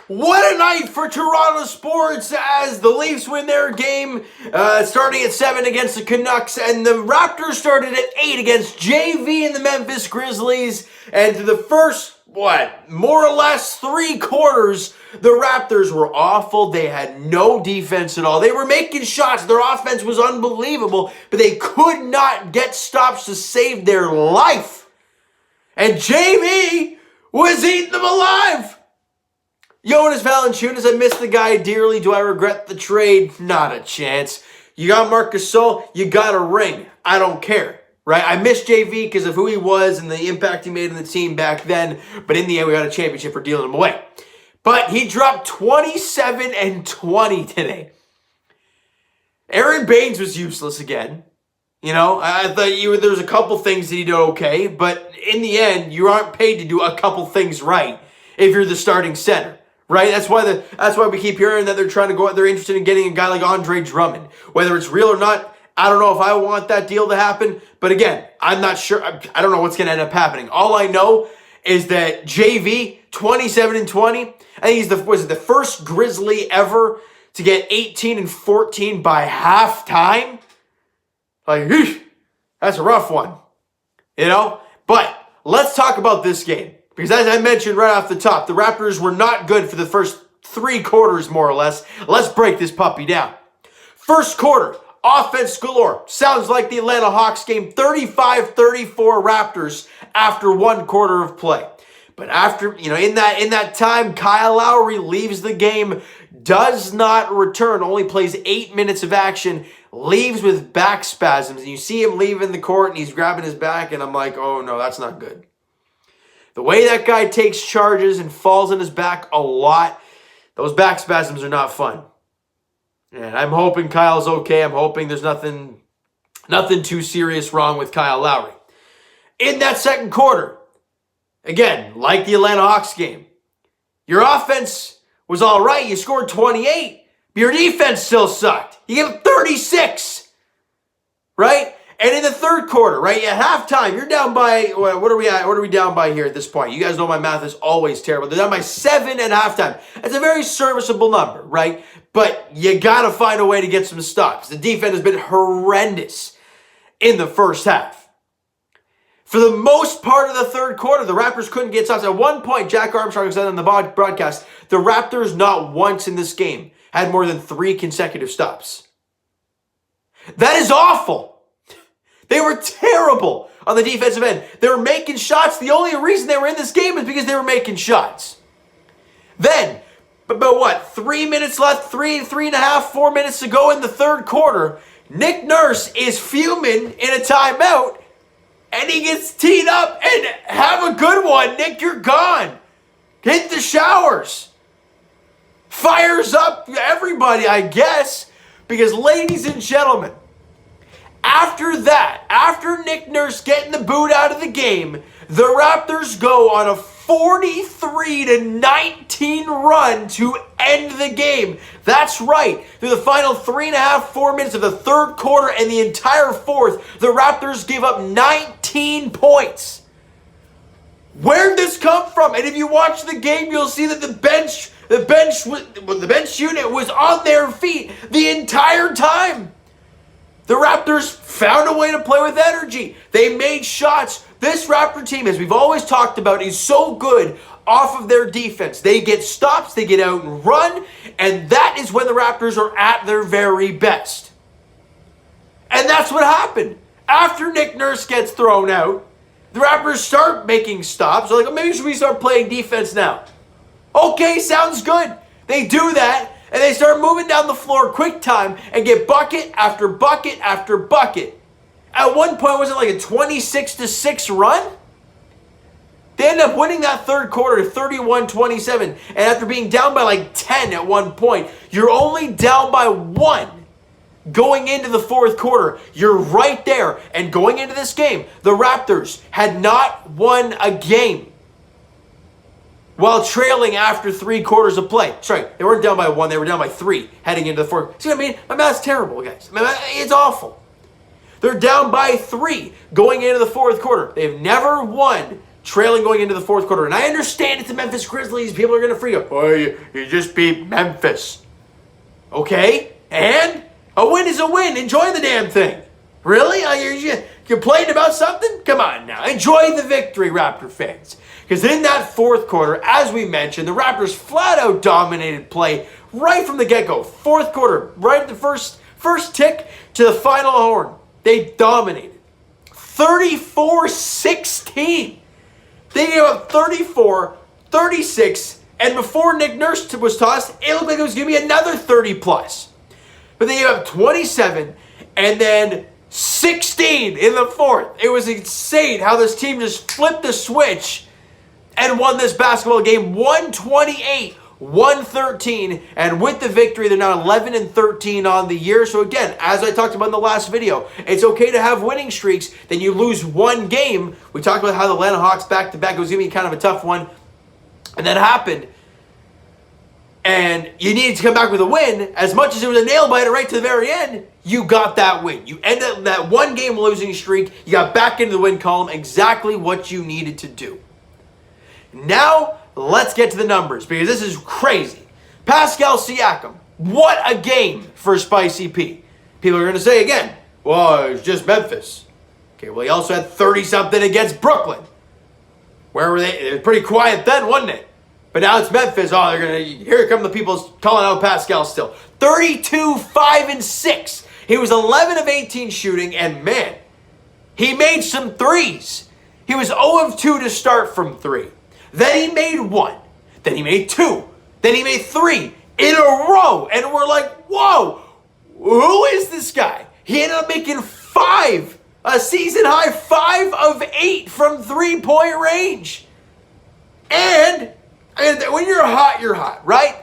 What a night for Toronto sports as the Leafs win their game starting at 7 against the Canucks, and the Raptors started at 8 against JV and the Memphis Grizzlies. And to the first, more or less 3 quarters, the Raptors were awful. They had no defense at all. They were making shots. Their offense was unbelievable, but they could not get stops to save their life. And JV was eating them alive. Jonas Valanciunas, I miss the guy dearly. Do I regret the trade? Not a chance. You got Marc Gasol, you got a ring. I don't care, right? I miss JV because of who he was and the impact he made in the team back then. But in the end, we got a championship for dealing him away. But he dropped 27 and 20 today. Aaron Baines was useless again. You know, I thought there was a couple things that he did okay. But in the end, you aren't paid to do a couple things right if you're the starting center. Right? That's why we keep hearing that they're trying to go out. They're interested in getting a guy like Andre Drummond. Whether it's real or not, I don't know if I want that deal to happen. But again, I'm not sure. I don't know what's going to end up happening. All I know is that JV, 27 and 20. I think he's the first Grizzly ever to get 18 and 14 by halftime. Like, that's a rough one. You know? But let's talk about this game. Because as I mentioned right off the top, the Raptors were not good for the first 3 quarters, more or less. Let's break this puppy down. First quarter, offense galore. Sounds like the Atlanta Hawks game, 35-34 Raptors after 1 quarter of play. But after, in that time, Kyle Lowry leaves the game, does not return, only plays 8 minutes of action, leaves with back spasms. And you see him leaving the court and he's grabbing his back, and I'm like, oh no, that's not good. The way that guy takes charges and falls on his back a lot, those back spasms are not fun. And I'm hoping Kyle's okay. I'm hoping there's nothing too serious wrong with Kyle Lowry. In that second quarter, again, like the Atlanta Hawks game, your offense was all right. You scored 28, but your defense still sucked. You gave up 36, right? And in the third quarter, right, at halftime, you're down by, what are we at? What are we down by here at this point? You guys know my math is always terrible. They're down by 7 at halftime. That's a very serviceable number, right? But you got to find a way to get some stops. The defense has been horrendous in the first half. For the most part of the third quarter, the Raptors couldn't get stops. At one point, Jack Armstrong said on the broadcast, the Raptors not once in this game had more than 3 consecutive stops. That is awful. They were terrible on the defensive end. They were making shots. The only reason they were in this game is because they were making shots. Then, but what, 3 minutes left, 3.5, 4 minutes to go in the third quarter, Nick Nurse is fuming in a timeout, and he gets teed up, and have a good one, Nick, you're gone. Hit the showers. Fires up everybody, I guess, because ladies and gentlemen, after that, after Nick Nurse getting the boot out of the game, the Raptors go on a 43-19 run to end the game. That's right. Through the final 3.5, 4 minutes of the third quarter and the entire fourth, the Raptors gave up 19 points. Where'd this come from? And if you watch the game, you'll see that the bench unit was on their feet the entire time. The Raptors found a way to play with energy. They made shots. This Raptor team, as we've always talked about, is so good off of their defense. They get stops, they get out and run, and that is when the Raptors are at their very best. And that's what happened. After Nick Nurse gets thrown out, the Raptors start making stops. They're like, maybe should we start playing defense now? Okay, sounds good. They do that. And they start moving down the floor quick time and get bucket after bucket after bucket. At one point, was it like a 26-6 run? They end up winning that third quarter 31-27. And after being down by like 10 at one point, you're only down by 1 going into the fourth quarter. You're right there. And going into this game, the Raptors had not won a game while trailing after 3 quarters of play. Sorry, they weren't down by 1, they were down by 3 heading into the fourth. See what I mean? My math's terrible, guys. It's awful. They're down by 3 going into the fourth quarter. They've never won trailing going into the fourth quarter. And I understand it's the Memphis Grizzlies. People are going to freak out. Oh, you just beat Memphis. Okay, and a win is a win. Enjoy the damn thing. Really? You complaining about something? Come on now. Enjoy the victory, Raptor fans. Because in that fourth quarter, as we mentioned, the Raptors flat out dominated play right from the get-go. Fourth quarter, right at the first tick to the final horn. They dominated. 34-16. They gave up 34, 36, and before Nick Nurse was tossed, it looked like it was going to be another 30-plus. But they gave up 27, and then 16 in the fourth. It was insane how this team just flipped the switch and won this basketball game 128-113. And with the victory, they're now 11-13 on the year. So again, as I talked about in the last video, it's okay to have winning streaks. Then you lose one game. We talked about how the Atlanta Hawks back-to-back was going to be kind of a tough one. And that happened. And you needed to come back with a win. As much as it was a nail-biter right to the very end, you got that win. You ended up that one-game losing streak. You got back into the win column. Exactly what you needed to do. Now, let's get to the numbers, because this is crazy. Pascal Siakam, what a game for Spicy P. People are going to say again, well, it was just Memphis. Okay, well, he also had 30-something against Brooklyn. Where were they? It was pretty quiet then, wasn't it? But now it's Memphis. Oh, they're going to, here come the people calling out Pascal still. 32, 5, and 6. He was 11 of 18 shooting, and man, he made some threes. He was 0 of 2 to start from 3. Then he made 1. Then he made 2. Then he made 3 in a row. And we're like, whoa, who is this guy? He ended up making 5, a season high 5 of 8 from 3-point range. And when you're hot, right?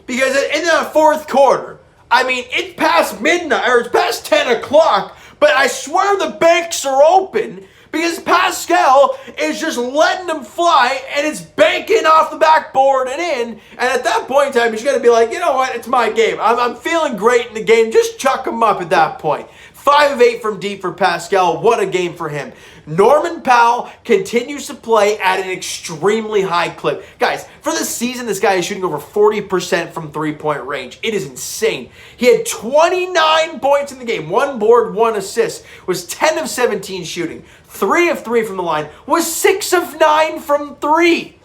Because in that fourth quarter, I mean, it's past midnight, or it's past 10 o'clock, but I swear the banks are open. Because Pascal is just letting them fly, and it's banking off the backboard and in. And at that point in time, he's going to be like, you know what? It's my game. I'm feeling great in the game. Just chuck him up at that point. 5 of 8 from deep for Pascal. What a game for him. Norman Powell continues to play at an extremely high clip. Guys, for the season, this guy is shooting over 40% from 3-point range. It is insane. He had 29 points in the game. 1 board, 1 assist. Was 10 of 17 shooting. 3 of 3 from the line. Was 6 of 9 from 3.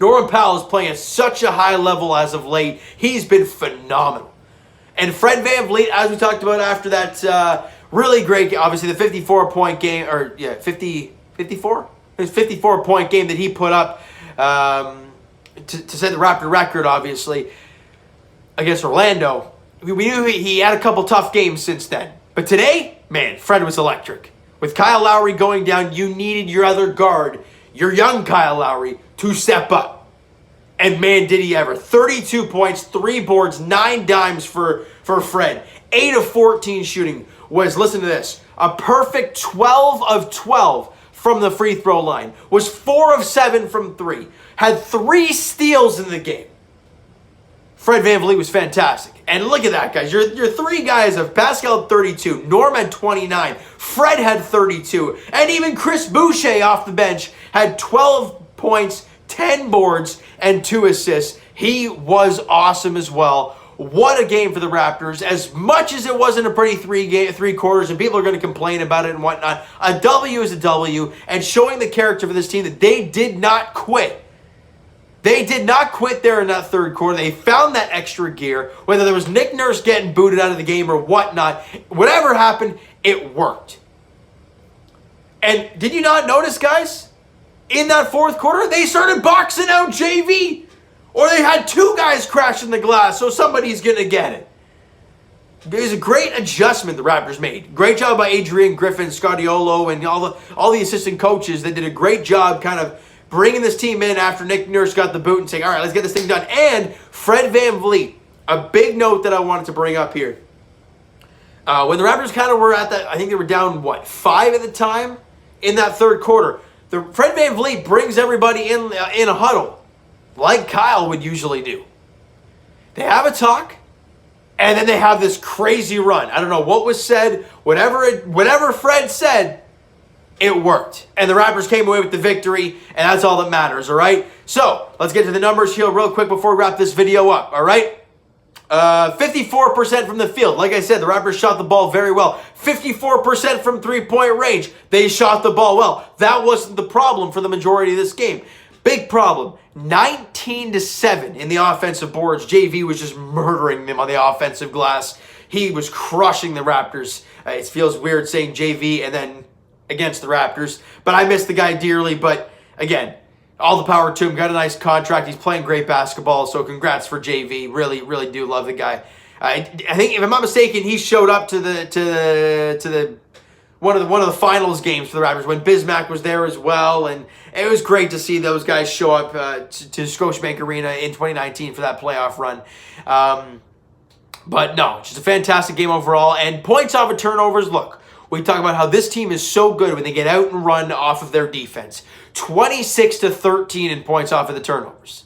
Norman Powell is playing at such a high level as of late. He's been phenomenal. And Fred VanVleet, as we talked about after that really great, obviously the 54-point game, or yeah, 54? It was 54-point game that he put up to set the Raptor record, obviously, against Orlando. We knew he had a couple tough games since then. But today, man, Fred was electric. With Kyle Lowry going down, you needed your other guard, your young Kyle Lowry, to step up. And man, did he ever. 32 points, 3 boards, 9 dimes for Fred. 8 of 14 shooting was, listen to this, a perfect 12 of 12 from the free throw line. Was 4 of 7 from 3. Had 3 steals in the game. Fred VanVleet was fantastic. And look at that, guys. Your 3 guys of Pascal had 32, Norm had 29, Fred had 32, and even Chris Boucher off the bench had 12 points, 10 boards, and 2 assists. He was awesome as well. What a game for the Raptors. As much as it wasn't a pretty 3 quarters, and people are going to complain about it and whatnot, a W is a W, and showing the character for this team that they did not quit. They did not quit there in that third quarter. They found that extra gear. Whether there was Nick Nurse getting booted out of the game or whatnot, whatever happened, it worked. And did you not notice, guys? In that fourth quarter, they started boxing out JV. Or they had 2 guys crashing the glass, so somebody's going to get it. It was a great adjustment the Raptors made. Great job by Adrian Griffin, Scottiolo, and all the assistant coaches. They did a great job kind of bringing this team in after Nick Nurse got the boot and saying, all right, let's get this thing done. And Fred VanVleet, a big note that I wanted to bring up here. When the Raptors kind of were at that, I think they were down, 5 at the time in that third quarter. Fred VanVleet brings everybody in a huddle, like Kyle would usually do. They have a talk, and then they have this crazy run. I don't know what was said. Whatever Fred said, it worked. And the Raptors came away with the victory, and that's all that matters, all right? So, let's get to the numbers here real quick before we wrap this video up, all right? 54% from the field. Like I said, the Raptors shot the ball very well. 54% from three-point range. They shot the ball well. That wasn't the problem for the majority of this game. Big problem. 19-7 in the offensive boards. JV was just murdering them on the offensive glass. He was crushing the Raptors. It feels weird saying JV and then against the Raptors, but I miss the guy dearly. But again, all the power to him. Got a nice contract. He's playing great basketball, so congrats for JV. Really, really do love the guy. I think, if I'm not mistaken, he showed up to the one of the finals games for the Raptors when Bismack was there as well, and it was great to see those guys show up to Scotiabank Arena in 2019 for that playoff run. But no, just a fantastic game overall. And points off of turnovers. Look, we talk about how this team is so good when they get out and run off of their defense. 26-13 in points off of the turnovers.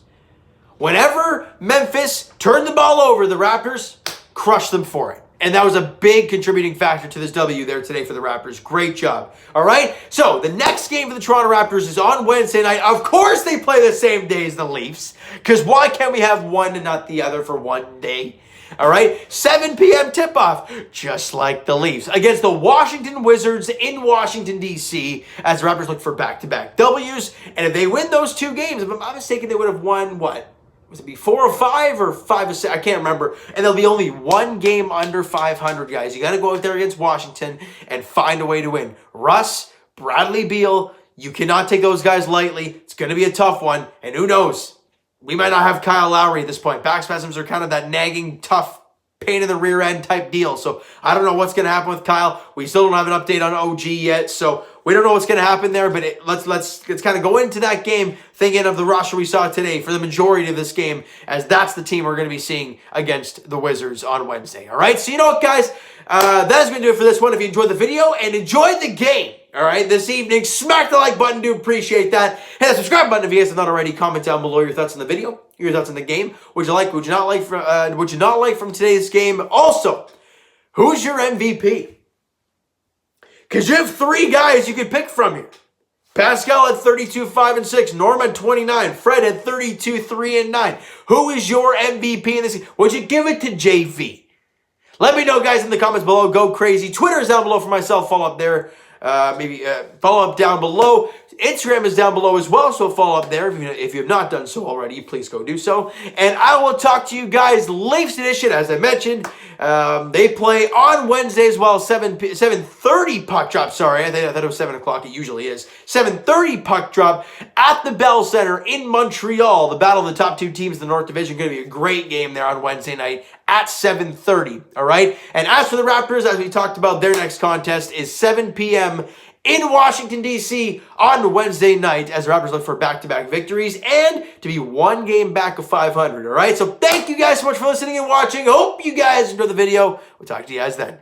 Whenever Memphis turned the ball over, the Raptors crushed them for it. And that was a big contributing factor to this W there today for the Raptors. Great job. All right? So, the next game for the Toronto Raptors is on Wednesday night. Of course they play the same day as the Leafs. Because why can't we have one and not the other for one day? All right, 7 p.m. tip-off, just like the Leafs, against the Washington Wizards in Washington, D.C., as the Raptors look for back-to-back W's. And if they win those two games, if I'm not mistaken, they would have won, what? Was it be 4 or 5 or 5 or 6? I can't remember. And there'll be only one game under 500, guys. You got to go out there against Washington and find a way to win. Russ, Bradley Beal, you cannot take those guys lightly. It's going to be a tough one. And who knows? We might not have Kyle Lowry at this point. Back spasms are kind of that nagging, tough, pain in the rear end type deal. So I don't know what's going to happen with Kyle. We still don't have an update on OG yet. So we don't know what's going to happen there. But let's kind of go into that game thinking of the roster we saw today for the majority of this game, as that's the team we're going to be seeing against the Wizards on Wednesday. All right. So you know what, guys? That is going to do it for this one. If you enjoyed the video and enjoyed the game, all right, this evening, smack the like button. Do appreciate that. Hit the subscribe button if you guys have not already. Comment down below your thoughts on the video, your thoughts on the game. Would you like, would you not like from today's game? Also, who's your MVP? Because you have 3 guys you could pick from here. Pascal at 32, 5, and 6. Norm at 29. Fred at 32, 3, and 9. Who is your MVP in this game? Would you give it to JV? Let me know, guys, in the comments below. Go crazy. Twitter is down below for myself. Follow up there. Maybe follow up down below. Instagram is down below as well, so follow up there. If you have not done so already, please go do so. And I will talk to you guys Leafs edition, as I mentioned. They play on Wednesday as well, 7:30 puck drop. Sorry, I thought it was 7 o'clock. It usually is. 7:30 puck drop at the Bell Center in Montreal. The battle of the top 2 teams in the North Division. Going to be a great game there on Wednesday night at 7:30. All right. And as for the Raptors, as we talked about, their next contest is 7 p.m. in Washington, D.C. on Wednesday night, as the Raptors look for back-to-back victories and to be 1 game back of 500, all right? So thank you guys so much for listening and watching. Hope you guys enjoyed the video. We'll talk to you guys then.